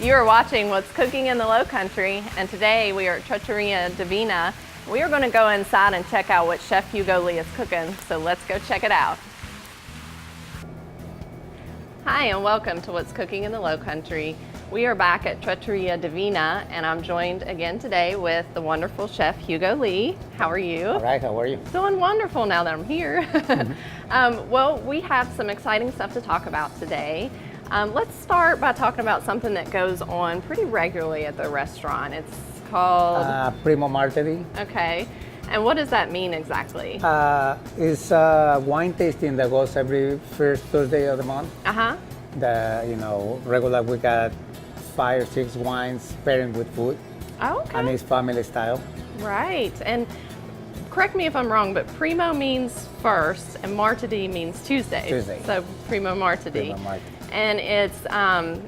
You are watching What's Cooking in the Low Country, and today we are at Trattoria Divina. We are going to go inside and check out what Chef Hugo Lee is cooking, so let's go check it out. Hi, and welcome to What's Cooking in the Low Country. We are back at Trattoria Divina, and I'm joined again today with the wonderful Chef Hugo Lee. How are you? All right, how are you? Doing wonderful now that I'm here. Well, we have some exciting stuff to talk about today. Let's start by talking about something that goes on pretty regularly at the restaurant. It's called Primo Martedì. Okay, and what does that mean exactly? It's a wine tasting that goes every first Thursday of the month. Regular we got 5 or 6 wines pairing with food. Oh, okay. And it's family style. Right, and correct me if I'm wrong, but Primo means first and Martedì means Tuesday. Tuesday. So Primo Martedì. Primo Martedì. And it's,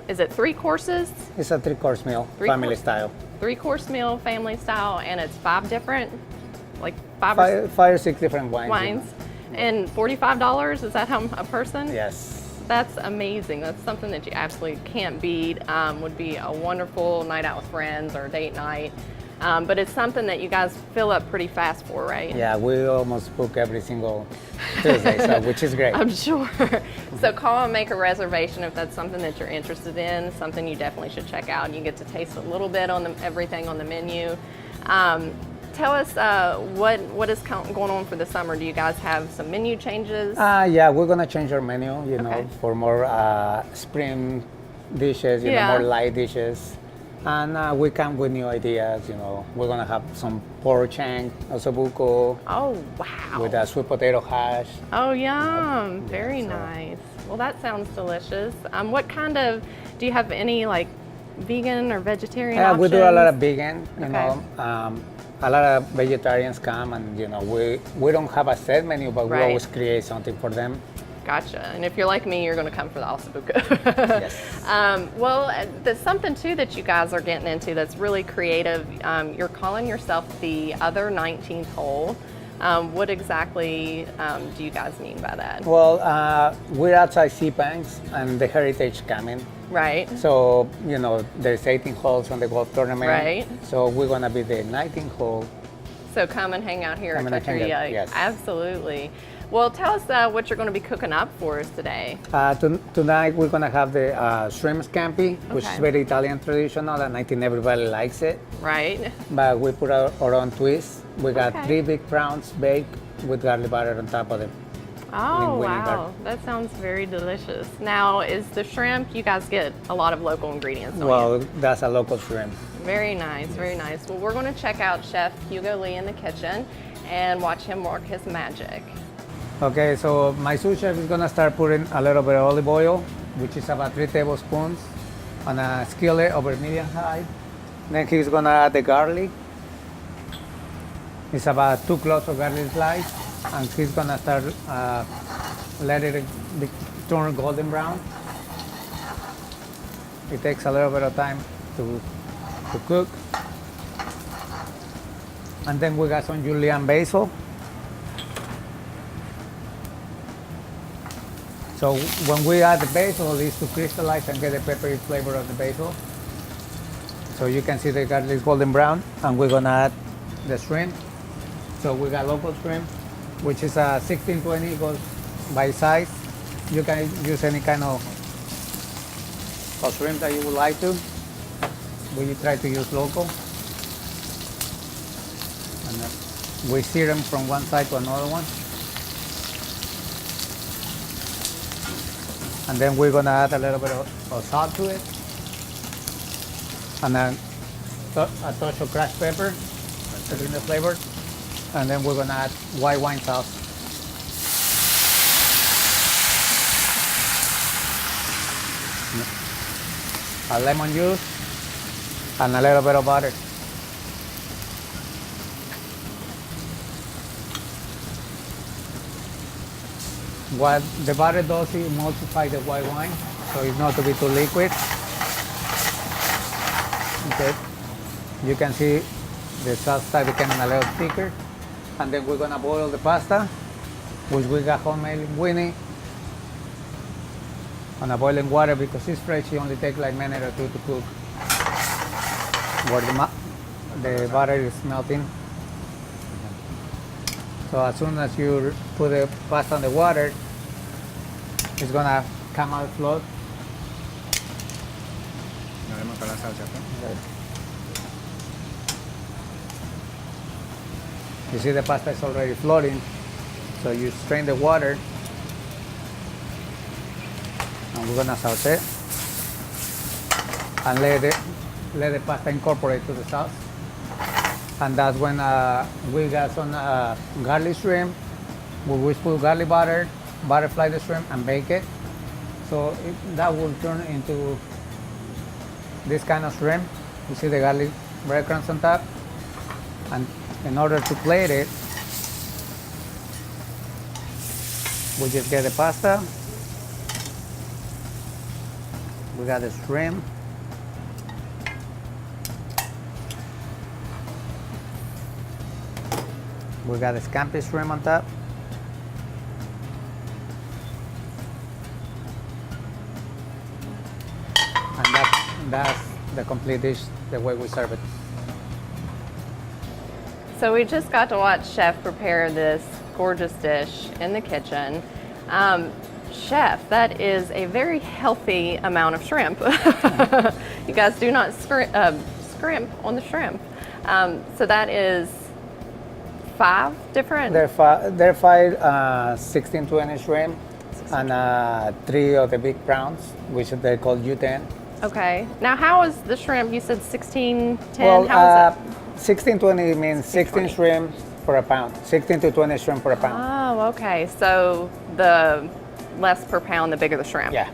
is it 3 courses? It's a 3-course meal, family style. 3-course meal, family style, and it's 5 different, like 5 or 6 different wines. Wines. And $45, is that how a person? Yes. That's amazing. That's something that you absolutely can't beat. Would be a wonderful night out with friends or date night. But it's something that you guys fill up pretty fast for, right? Yeah, we almost book every single Tuesday, which is great. I'm sure. So call and make a reservation if that's something that you're interested in, something you definitely should check out. You get to taste a little bit on everything on the menu. Tell us what is going on for the summer. Do you guys have some menu changes? Yeah, we're gonna change our menu, for more spring dishes, more light dishes. And we come with new ideas, We're gonna have some pork shank, ossobuco. Oh, wow. With a sweet potato hash. Oh, yum. Very nice. Well, that sounds delicious. What kind of, do you have any like vegan or vegetarian options? We do a lot of vegan, Okay. A lot of vegetarians come and, we don't have a set menu, but we always create something for them. Gotcha. And if you're like me, you're going to come for the ossobuco. Yes. Well, there's something too that you guys are getting into that's really creative. You're calling yourself the other 19th hole. What exactly do you guys mean by that? Well, we're outside Sea-Panks and the Heritage coming. Right. So, there's 18 holes on the golf tournament. Right. So we're going to be the 19th hole. So come and hang out here at Trattoria. Yes. Absolutely. Well, tell us what you're going to be cooking up for us today. Tonight we're going to have the shrimp scampi, which is very Italian traditional, and I think everybody likes it. Right. But we put our own twist. We got 3 big prawns baked with garlic butter on top of them. Oh, wow. That sounds very delicious. Now, is the shrimp, you guys get a lot of local ingredients, don't Well, you? that's a local shrimp. Very nice, very nice. Well, we're going to check out Chef Hugo Lee in the kitchen and watch him work his magic. Okay, so my sous chef is gonna start putting a little bit of olive oil, which is about 3 tablespoons, on a skillet over medium high. Then he's gonna add the garlic. It's about 2 cloves of garlic slice, and he's gonna start let it turn golden brown. It takes a little bit of time to cook. And then we got some julienne basil. So when we add the basil, it's to crystallize and get the peppery flavor of the basil. So you can see the garlic is golden brown, and we're gonna add the shrimp. So we got local shrimp, which is a 1620, goes by size. You can use any kind of shrimp that you would like to. We try to use local. And then we sear them from one side to another one. And then we're gonna add a little bit of salt to it. And then a touch of crushed pepper to bring the flavor. And then we're gonna add white wine sauce. A lemon juice and a little bit of butter. What the butter does is emulsify the white wine, so it's not to be too liquid. Okay, you can see the sauce start becoming a little thicker, and then we're gonna boil the pasta, which we got homemade linguine, on a boiling water because it's fresh. It only takes like a minute or two to cook. where the butter is melting. So as soon as you put the pasta on the water, it's gonna come out float. No le monta la salsa, ¿no? You see the pasta is already floating, so you strain the water, and we're gonna saute and let the pasta incorporate to the sauce. And that's when we got some garlic shrimp. We will put garlic butter, butterfly the shrimp, and bake it. So that will turn into this kind of shrimp. You see the garlic breadcrumbs on top. And in order to plate it, we just get the pasta. We got the shrimp. We got the Scampi shrimp on top. And that's the complete dish, the way we serve it. So we just got to watch Chef prepare this gorgeous dish in the kitchen. Chef, that is a very healthy amount of shrimp. You guys do not scrimp on the shrimp. So that is 5 different? There are 5 16 to 20 shrimp and 3 of the big prawns, which they call U10. Okay. Now how is the shrimp? You said 16, 10, Well, how is that? 1620 means 16 shrimp per a pound. 16 to 20 shrimp per a pound. Oh, okay. So the less per pound, the bigger the shrimp. Yeah.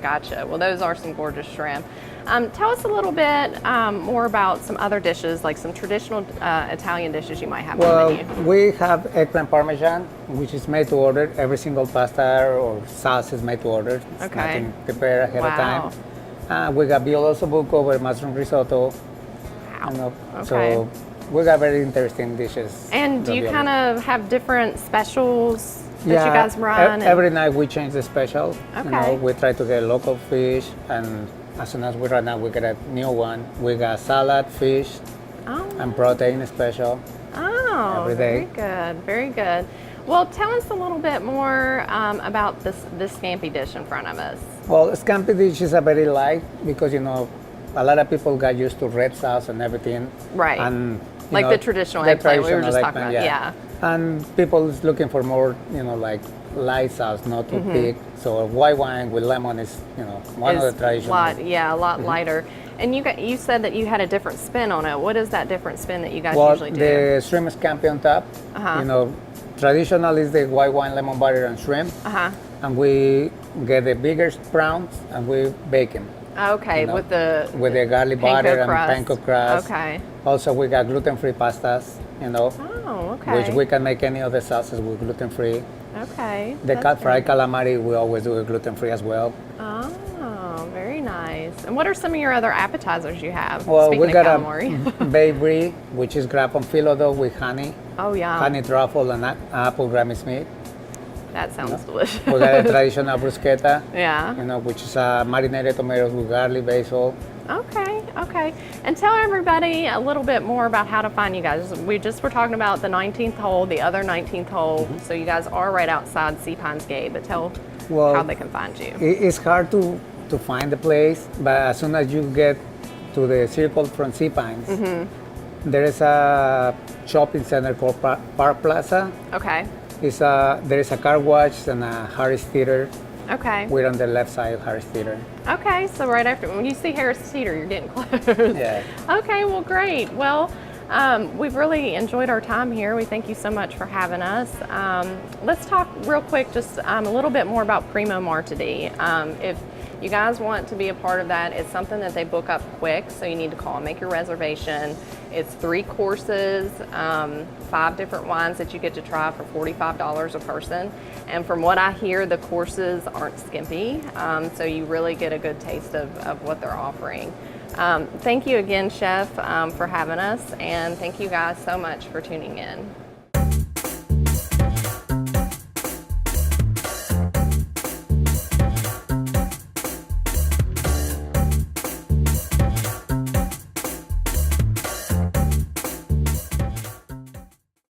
Gotcha. Well, those are some gorgeous shrimp. Tell us a little bit more about some other dishes, like some traditional Italian dishes you might have on the menu. We have eggplant parmesan, which is made to order. Every single pasta or sauce is made to order. It's Okay. nothing prepared ahead Wow. of time. We got veal ossobuco with mushroom risotto. Wow. You know, Okay. So we got very interesting dishes. And do you ravioli. kind of have different specials that you guys run? and- Every night we change the special. You know, Okay. we try to get local fish, and as soon as we run out, we get a new one. We got salad, fish, Oh. and protein special. Oh, every very day. good, very good. Well, tell us a little bit more about this scampi dish in front of us. Well, scampi dish is a very light because, you know, a lot of people got used to red sauce and everything. Right. And, you Like know, the traditional the eggplant we were traditional just talking eggplant, about, yeah. And people is looking for more, you know, like light sauce, not too thick. So white wine with lemon is, you know, one of Is the traditional. a lot lighter. And you said that you had a different spin on it. What is that different spin that you guys Well, usually do? the shrimp scampi on top. Uh-huh. You know, traditional is the white wine, lemon butter, and shrimp. Uh-huh. And we get the bigger prawns and we bake them. Okay, you know, with the garlic panko butter crust. and panko crust. Okay. Also, we got gluten-free pastas, you know, Oh, okay. which we can make any of the sauces with gluten-free. Okay. The that's fried very- calamari, we always do it gluten-free as well. Oh, very nice. And what are some of your other appetizers you have? Well, Speaking we of got calamari. a bay brie, which is grab on filo dough with honey, Oh, yeah. honey truffle, and apple Granny Smith. That sounds delicious. We got a traditional bruschetta, Yeah. you know, which is marinated tomatoes with garlic, basil. Okay, okay. And tell everybody a little bit more about how to find you guys. We just were talking about the 19th hole, the other 19th hole. So you guys are right outside Sea Pines Gate, but tell Well, how they can find you. It's hard to find the place, but as soon as you get to the circle from Sea Pines, there is a shopping center called Park Plaza. Okay, There is a car wash and a Harris Theater. okay. We're on the left side of Harris Theater. Okay, so right after, when you see Harris Teeter, you're getting close. Yeah. Okay, well, great. Well, we've really enjoyed our time here. We thank you so much for having us. Let's talk real quick, just a little bit more about Primo Martedì. If you guys want to be a part of that, it's something that they book up quick, so you need to call and make your reservation. It's 3 courses, 5 different wines that you get to try for $45 a person. And from what I hear, the courses aren't skimpy, so you really get a good taste of what they're offering. Thank you again, Chef, for having us, and thank you guys so much for tuning in.